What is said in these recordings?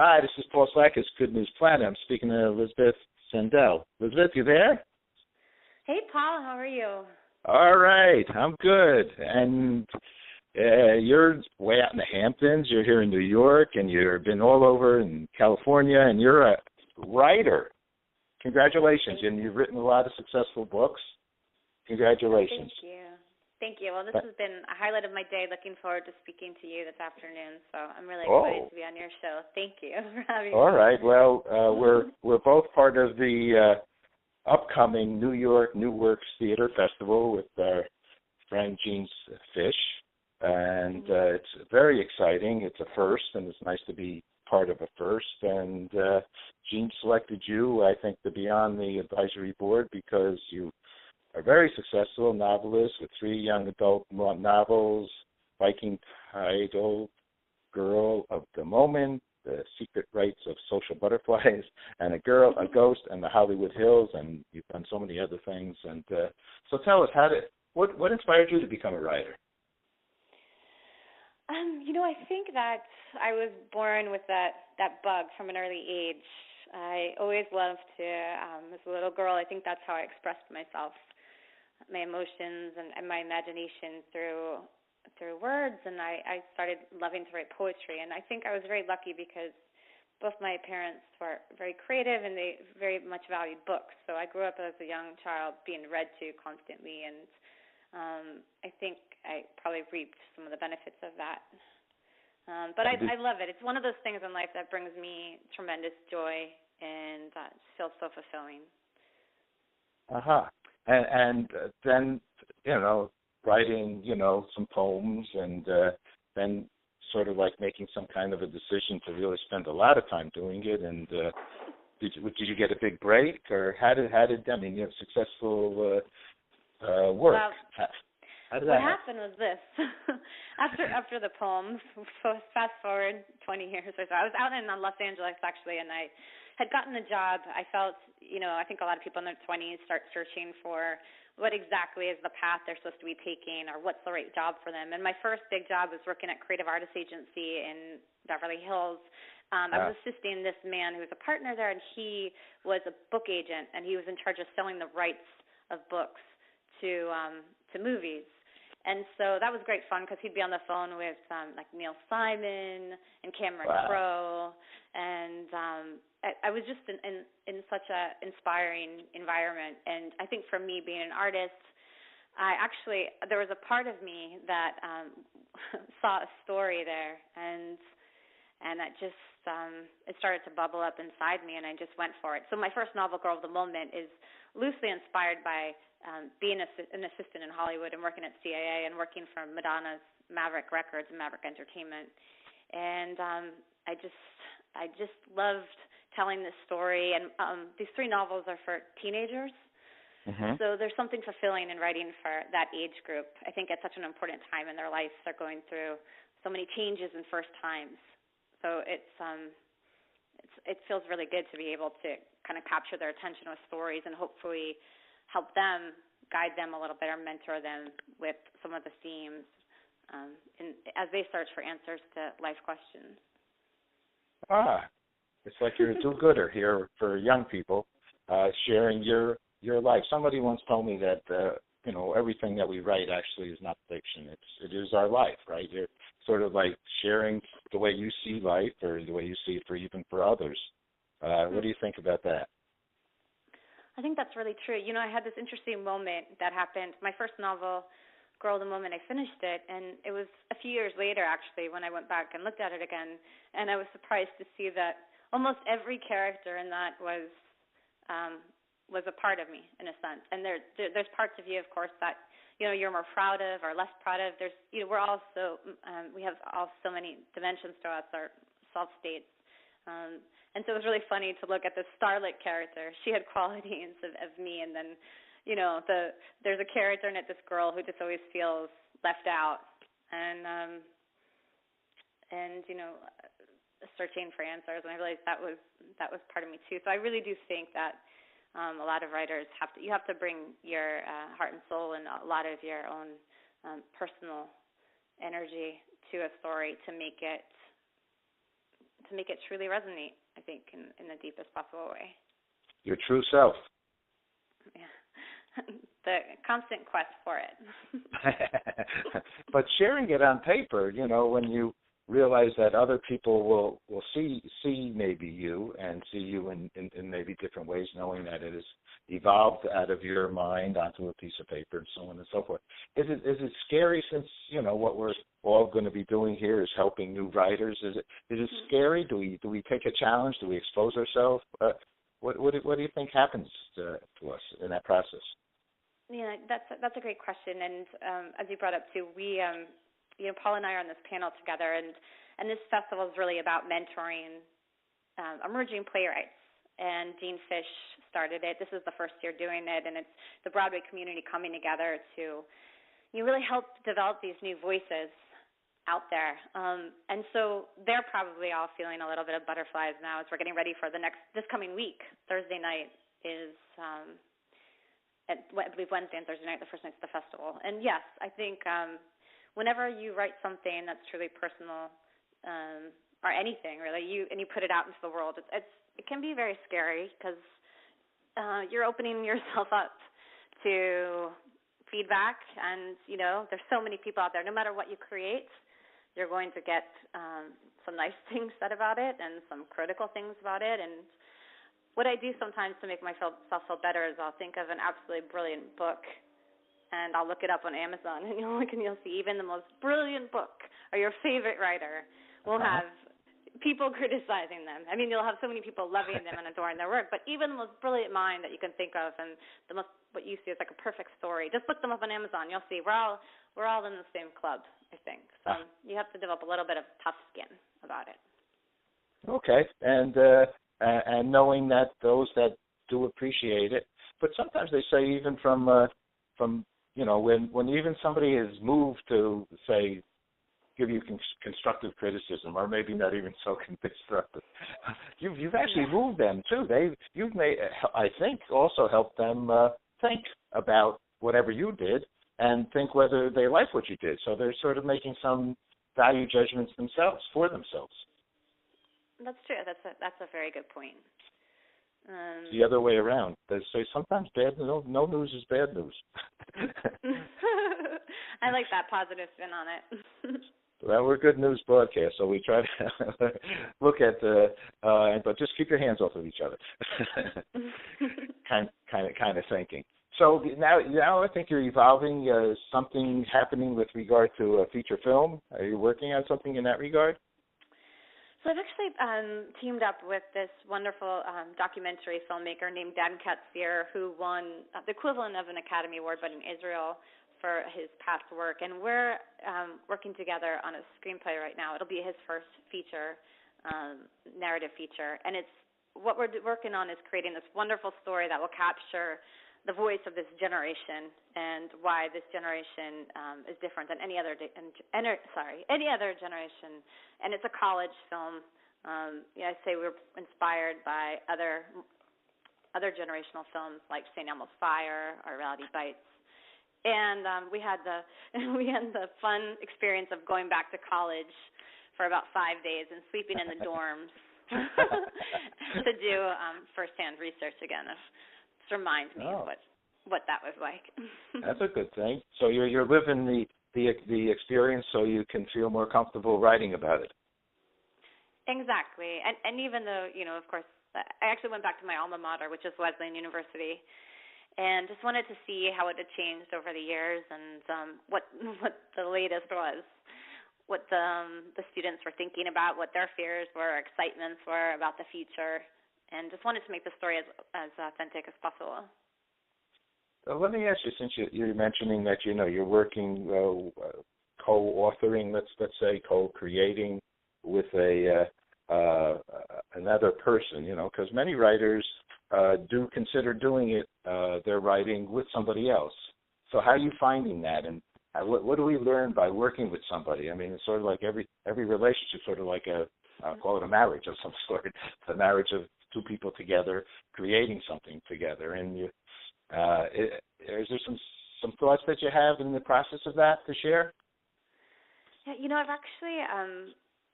Hi, this is Paul Slackus, Good News Planet. I'm speaking to Lizabeth Zindel. Lizabeth, you there? Hey, Paul, how are you? All right, I'm good. And you're way out in the Hamptons. You're here in New York, and you've been all over in California, and you're a writer. Congratulations. And you've written a lot of successful books. Congratulations. Thank you. Thank you. Well, this has been a highlight of my day. Looking forward to speaking to you this afternoon. So I'm really excited to be on your show. Thank you for having me. All right. Well, we're both part of the upcoming New York New Works Theater Festival with our friend Gene Fish, and it's very exciting. It's a first, and it's nice to be part of a first. And Gene selected you, I think, to be on the advisory board because you are very successful novelist with 3 young adult novels, Viking title, Girl of the Moment, The Secret Rites of Social Butterflies, and a Ghost, and the Hollywood Hills, and you've done so many other things. And so tell us, what inspired you to become a writer? I think that I was born with that bug from an early age. I always loved to, as a little girl, I think that's how I expressed myself, my emotions and my imagination through words, and I started loving to write poetry. And I think I was very lucky because both my parents were very creative and they very much valued books. So I grew up as a young child being read to constantly, and I think I probably reaped some of the benefits of that. But I love it. It's one of those things in life that brings me tremendous joy and feels so fulfilling. And then, writing, some poems, and then sort of like making some kind of a decision to really spend a lot of time doing it. And did you get a big break, or how did successful work? Well, how did what that happened was this. after the poems, fast forward 20 years or so, I was out in Los Angeles actually, and I had gotten a job. I felt, I think a lot of people in their 20s start searching for what exactly is the path they're supposed to be taking or what's the right job for them. And my first big job was working at Creative Artist Agency in Beverly Hills. I was assisting this man who was a partner there, and he was a book agent, and he was in charge of selling the rights of books to movies. And so that was great fun because he'd be on the phone with like Neil Simon and Cameron Crowe, and I was just in such a inspiring environment. And I think for me, being an artist, there was a part of me that saw a story there, and that just it started to bubble up inside me, and I just went for it. So my first novel, Girl of the Moment, is loosely inspired by being an assistant in Hollywood and working at CAA and working for Madonna's Maverick Records and Maverick Entertainment. And I just loved telling this story. And these 3 novels are for teenagers. Mm-hmm. So there's something fulfilling in writing for that age group. I think it's such an important time in their life. They're going through so many changes and first times. So it feels really good to be able to kind of capture their attention with stories and hopefully help them, guide them a little bit, or mentor them with some of the themes as they search for answers to life questions. It's like you're a do-gooder here for young people, sharing your life. Somebody once told me that everything that we write actually is not fiction. It is our life, right? You're sort of like sharing the way you see life or the way you see it even for others. What do you think about that? I think that's really true. I had this interesting moment that happened. My first novel, Girl, the moment I finished it, and it was a few years later, actually, when I went back and looked at it again, and I was surprised to see that almost every character in that was a part of me, in a sense. And there's parts of you, of course, that you're more proud of or less proud of. There's we're also we have all so many dimensions to us, our self states. And so it was really funny to look at the starlet character. She had qualities of me, and then, there's a character in it, this girl who just always feels left out, and searching for answers. And I realized that was part of me too. So I really do think that a lot of writers have to bring your heart and soul and a lot of your own personal energy to a story to make it to make it truly resonate, I think, in the deepest possible way. Your true self. Yeah. The constant quest for it. But sharing it on paper, you know, when you realize that other people will see maybe you and see you in maybe different ways, knowing that it is evolved out of your mind onto a piece of paper and so on and so forth. Is it scary, since, you know, what we're all going to be doing here is helping new writers? Is it scary? Do we take a challenge? Do we expose ourselves? What do you think happens to us in that process? Yeah, that's a great question. And as you brought up too, we Paul and I are on this panel together, and this festival is really about mentoring emerging playwrights. And Gene Fish started it. This is the first year doing it, and it's the Broadway community coming together to really help develop these new voices out there. And so they're probably all feeling a little bit of butterflies now as we're getting ready for this coming week. Thursday night is, I believe Wednesday and Thursday night, the first nights of the festival. And yes, I think whenever you write something that's truly personal, or anything really, and you put it out into the world, it can be very scary, because you're opening yourself up to feedback, and there's so many people out there. No matter what you create, you're going to get some nice things said about it and some critical things about it. And what I do sometimes to make myself feel better is I'll think of an absolutely brilliant book, and I'll look it up on Amazon, and you'll look and you'll see even the most brilliant book or your favorite writer will have people criticizing them. I mean, you'll have so many people loving them and adoring their work, but even the most brilliant mind that you can think of, and what you see is like a perfect story. Just look them up on Amazon. You'll see we're all in the same club, I think. So you have to develop a little bit of tough skin about it. Okay, and knowing that those that do appreciate it, but sometimes they say even from when even somebody is moved to say give you constructive criticism, or maybe not even so constructive, you've actually moved them too. You've made, I think, also helped them think about whatever you did and think whether they like what you did. So they're sort of making some value judgments for themselves. That's true. That's a very good point. The other way around. They say sometimes no news is bad news. I like that positive spin on it. Well, we're a good news broadcast, so we try to look at but just keep your hands off of each other. kind of thinking. So now I think you're evolving. Something happening with regard to a feature film. Are you working on something in that regard? So I've actually teamed up with this wonderful documentary filmmaker named Dan Katzir, who won the equivalent of an Academy Award, but in Israel, for his past work. And we're working together on a screenplay right now. It'll be his first feature, narrative feature. And what we're working on is creating this wonderful story that will capture the voice of this generation and why this generation is different than any other generation. And it's a college film. I say we're inspired by other generational films like St. Elmo's Fire or Reality Bites. And we had the fun experience of going back to college for about 5 days and sleeping in the dorms to do firsthand research again. This reminds me of what that was like. That's a good thing. So you're living the experience so you can feel more comfortable writing about it. Exactly. And even though, of course, I actually went back to my alma mater, which is Wesleyan University, and just wanted to see how it had changed over the years and what the latest was, what the students were thinking about, what their fears were, excitements were about the future, and just wanted to make the story as authentic as possible. Let me ask you, since you're mentioning that you're working co-authoring, let's say co-creating with another person, because many writers do consider doing it, their writing with somebody else. So how are you finding that, and what do we learn by working with somebody? I mean, it's sort of like every relationship, sort of like I'll call it a marriage of some sort, a marriage of two people together, creating something together. And is there some thoughts that you have in the process of that to share? Yeah, I've actually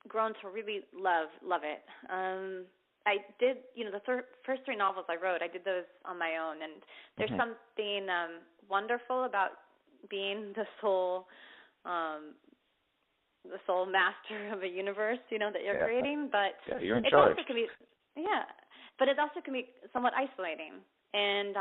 grown to really love it. I did, the first 3 novels I wrote, I did those on my own, and there's something wonderful about being the sole master of a universe, that you're creating. But you're in charge. Also can be, but it also can be somewhat isolating. And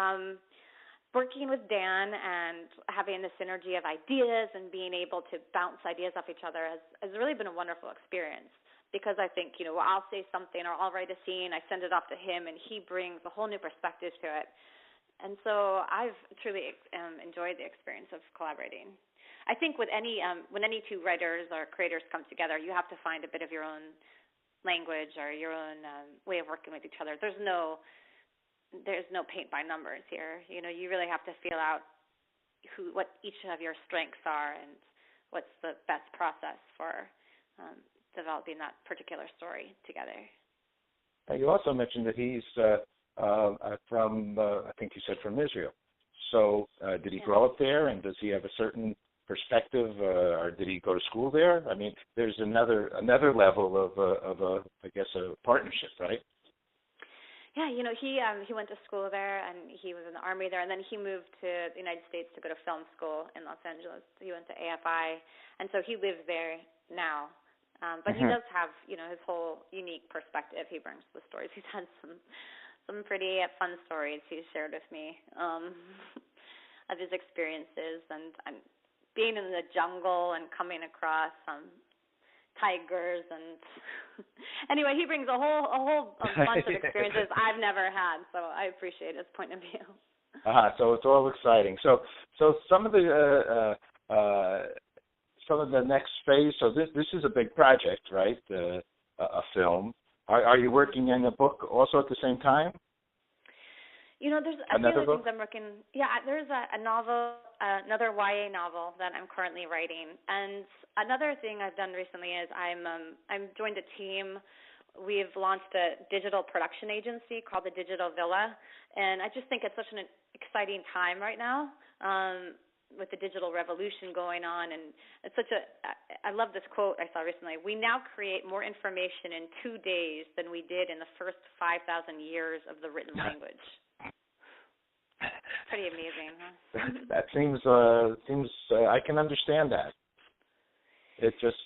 working with Dan and having the synergy of ideas and being able to bounce ideas off each other has really been a wonderful experience. Because I think, I'll say something or I'll write a scene, I send it off to him, and he brings a whole new perspective to it. And so I've truly enjoyed the experience of collaborating. I think with when any 2 writers or creators come together, you have to find a bit of your own language or your own way of working with each other. There's no paint by numbers here. You really have to feel out what each of your strengths are and what's the best process for developing that particular story together. You also mentioned that he's from, I think you said from Israel. So did he grow up there, and does he have a certain perspective, or did he go to school there? I mean, there's another level of I guess a partnership, right? Yeah, he went to school there, and he was in the Army there, and then he moved to the United States to go to film school in Los Angeles. He went to AFI, and so he lives there now. But he does have, his whole unique perspective he brings to the stories. He's had some pretty fun stories he's shared with me of his experiences and being in the jungle and coming across tigers and anyway, he brings a whole bunch of experiences I've never had. So I appreciate his point of view. So it's all exciting. So some of the next phase. So this is a big project, right? A film. Are you working in a book also at the same time? There's a few other things I'm working. Yeah, there's a novel, another YA novel that I'm currently writing, and another thing I've done recently is I'm joined a team. We've launched a digital production agency called the Digital Villa, and I just think it's such an exciting time right now. With the digital revolution going on, and it's I love this quote I saw recently. We now create more information in 2 days than we did in the first 5,000 years of the written language. Pretty amazing, huh? That seems I can understand that. It just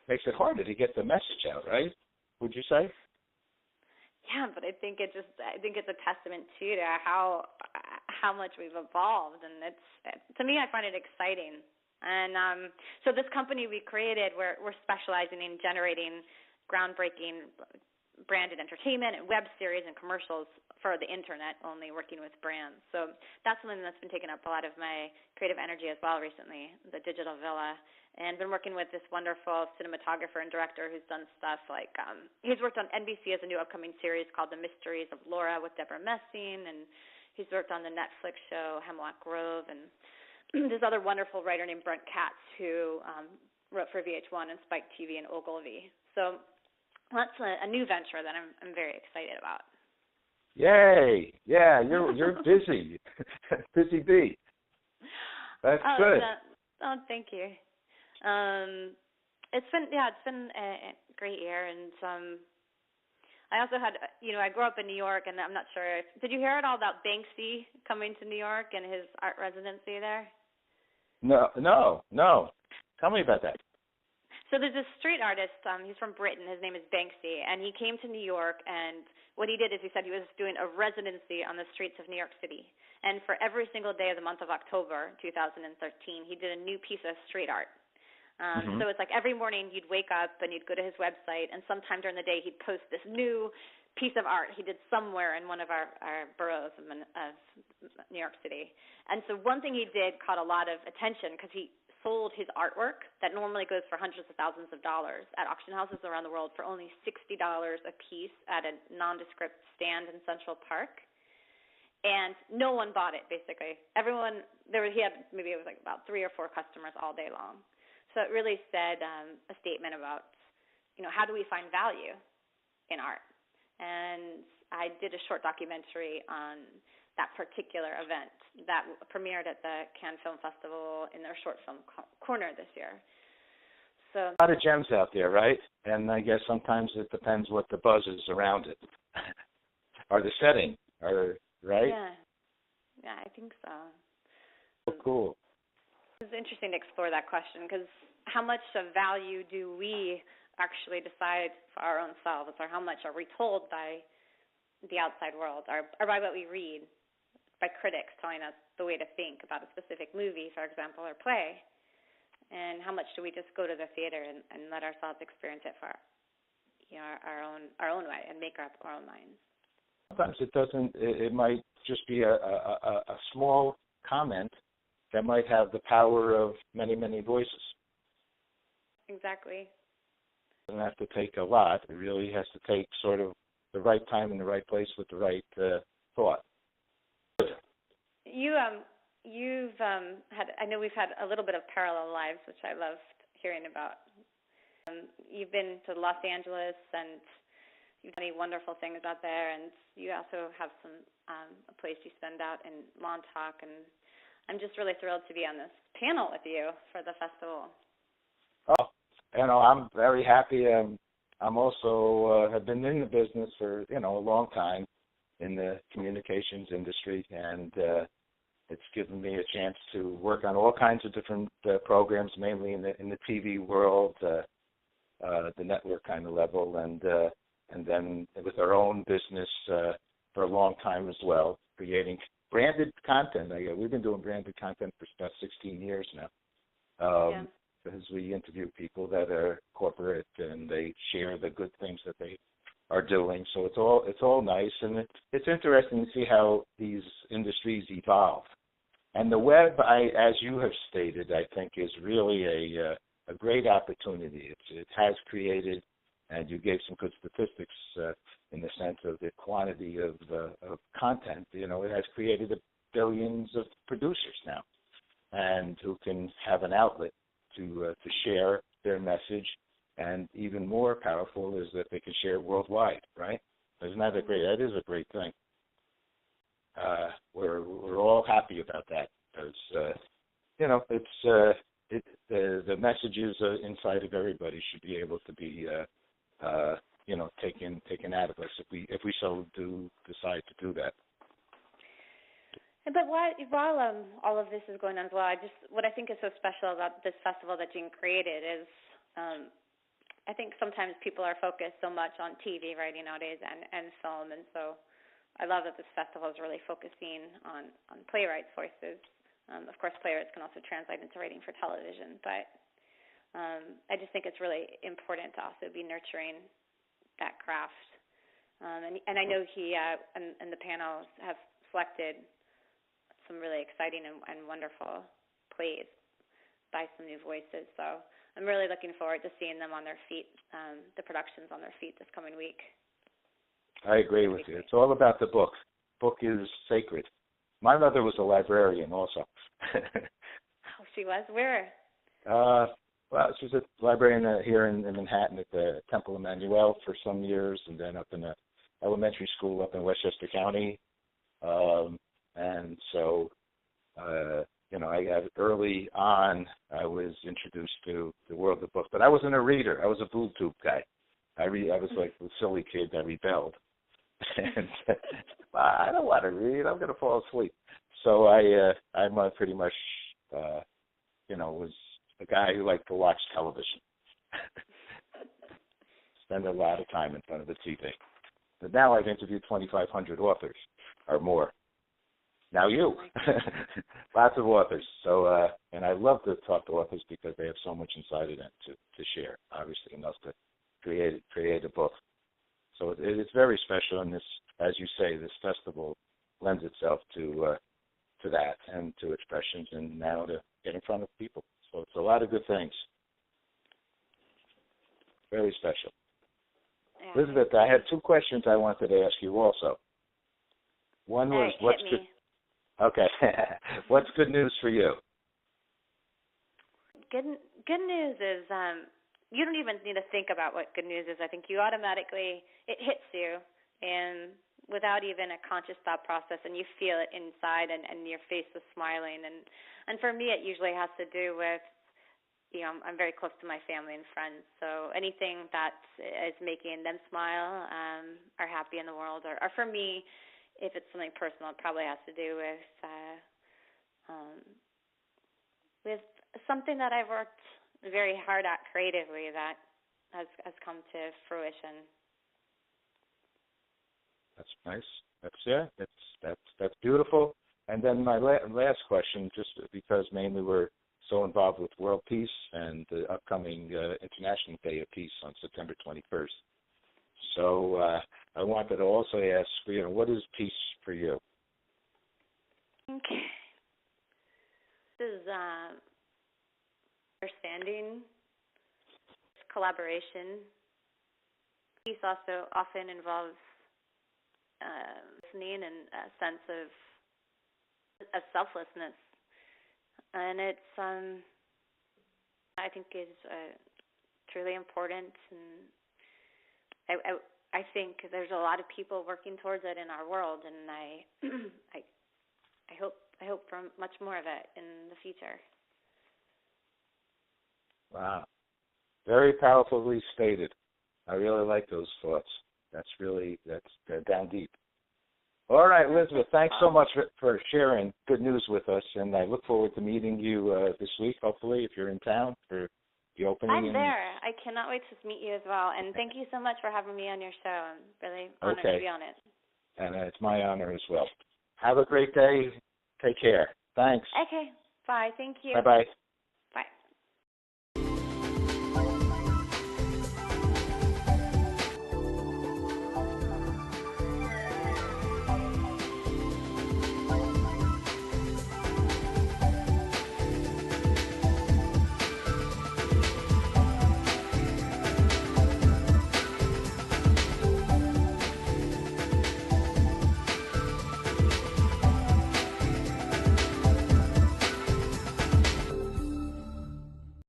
makes it harder to get the message out, right? Would you say? Yeah, but I think it's a testament to how much we've evolved, and to me, I find it exciting. And so this company we created, we're specializing in generating groundbreaking branded entertainment and web series and commercials for the internet only, working with brands. So that's something that's been taking up a lot of my creative energy as well recently, the Digital Villa. And been working with this wonderful cinematographer and director who's done stuff like he's worked on NBC as a new upcoming series called The Mysteries of Laura with Deborah Messing, and he's worked on the Netflix show Hemlock Grove, and this other wonderful writer named Brent Katz who wrote for VH1 and Spike TV and Ogilvy. So that's a new venture that I'm very excited about. Yay! Yeah, you're busy, busy bee. That's good. Thank you. It's been a great year, and I also had, I grew up in New York, and I'm not sure did you hear at all about Banksy coming to New York and his art residency there? No. Tell me about that. So there's this street artist, he's from Britain, his name is Banksy, and he came to New York, and what he did is he said he was doing a residency on the streets of New York City. And for every single day of the month of October 2013, he did a new piece of street art. So it's like every morning you'd wake up and you'd go to his website, and sometime during the day he'd post this new piece of art he did somewhere in one of our boroughs of New York City. And so one thing he did caught a lot of attention because he sold his artwork that normally goes for hundreds of thousands of dollars at auction houses around the world for only $60 a piece at a nondescript stand in Central Park. And no one bought it, basically. He had maybe it was like about 3 or 4 customers all day long. So it really said a statement about, how do we find value in art? And I did a short documentary on that particular event that premiered at the Cannes Film Festival in their short film corner this year. So a lot of gems out there, right? And I guess sometimes it depends what the buzz is around it, or the setting, or right? Yeah, I think so. Oh, cool. It's interesting to explore that question because how much of value do we actually decide for our own selves, or how much are we told by the outside world, or by what we read, by critics telling us the way to think about a specific movie, for example, or play, and how much do we just go to the theater and let ourselves experience it for our own way and make up our own minds. Sometimes it doesn't. It might just be a small comment that might have the power of many, many voices. Exactly. It doesn't have to take a lot. It really has to take sort of the right time in the right place with the right thought. You've had. I know we've had a little bit of parallel lives, which I loved hearing about. You've been to Los Angeles, and you've done many wonderful things out there, and you also have a place you spend out in Montauk, and I'm just really thrilled to be on this panel with you for the festival. Oh, I'm very happy. I'm also have been in the business for a long time in the communications industry, and it's given me a chance to work on all kinds of different programs, mainly in the TV world, the network kind of level, and then with our own business for a long time as well, creating branded content. We've been doing branded content for about 16 years now. Because we interview people that are corporate and they share the good things that they are doing. So it's all nice, and it's interesting to see how these industries evolve. And the web, as you have stated, I think is really a great opportunity. It has created, and you gave some good statistics in the sense of the quantity of content. It has created billions of producers now, and who can have an outlet to share their message, and even more powerful is that they can share it worldwide, right? Isn't that that is a great thing. We're all happy about that because the messages inside of everybody should be able to be taken out of us if we so do decide to do that. But while all of this is going on as well, what I think is so special about this festival that Jean created is I think sometimes people are focused so much on TV writing nowadays and film, and so I love that this festival is really focusing on playwrights' voices. Of course, playwrights can also translate into writing for television, but I just think it's really important to also be nurturing that craft. And I know he and the panels have selected some really exciting and wonderful plays by some new voices. So I'm really looking forward to seeing them on their feet, the productions on their feet this coming week. I agree with you. It's all about the book. Book is sacred. My mother was a librarian also. Oh, she was? Where? Well, she was a librarian here in Manhattan at the Temple Emmanuel for some years, and then up in the elementary school up in Westchester County. And so, early on, I was introduced to the world of books. But I wasn't a reader. I was a boob tube guy. I was like the silly kid that rebelled. And I don't want to read. I'm going to fall asleep. So I'm pretty much, was a guy who liked to watch television. Spend a lot of time in front of the TV. But now I've interviewed 2,500 authors or more. Now you. Lots of authors. So, and I love to talk to authors because they have so much inside of them to share, obviously, enough to create a book. So it's very special, and this, as you say, this festival lends itself to that and to expressions, and now to get in front of people. So it's a lot of good things. Very special. Yeah. Lizabeth, I had 2 questions I wanted to ask you also. One was, what's good? Okay. What's good news for you? Good news is you don't even need to think about what good news is. I think you automatically, it hits you, and without even a conscious thought process, and you feel it inside, and your face is smiling. And for me, it usually has to do with I'm very close to my family and friends, so anything that is making them smile, are happy in the world, or for me, if it's something personal, it probably has to do with something that I've worked very hard at creatively that has come to fruition. That's nice. That's beautiful. And then my last question, just because mainly we're so involved with world peace and the upcoming International Day of Peace on September 21st. So I wanted to also ask, what is peace for you? Okay. This is understanding, collaboration. Peace also often involves listening and a sense of selflessness, and it's I think is truly important, and I think there's a lot of people working towards it in our world, and I hope for much more of it in the future. Wow, very powerfully stated. I really like those thoughts. That's down deep. All right, Lizabeth, thanks so much for sharing good news with us, and I look forward to meeting you this week, hopefully, if you're in town for the opening. I'm there. I cannot wait to meet you as well, and thank you so much for having me on your show. I'm really honored to be on it. And it's my honor as well. Have a great day. Take care. Thanks. Okay, bye. Thank you. Bye-bye.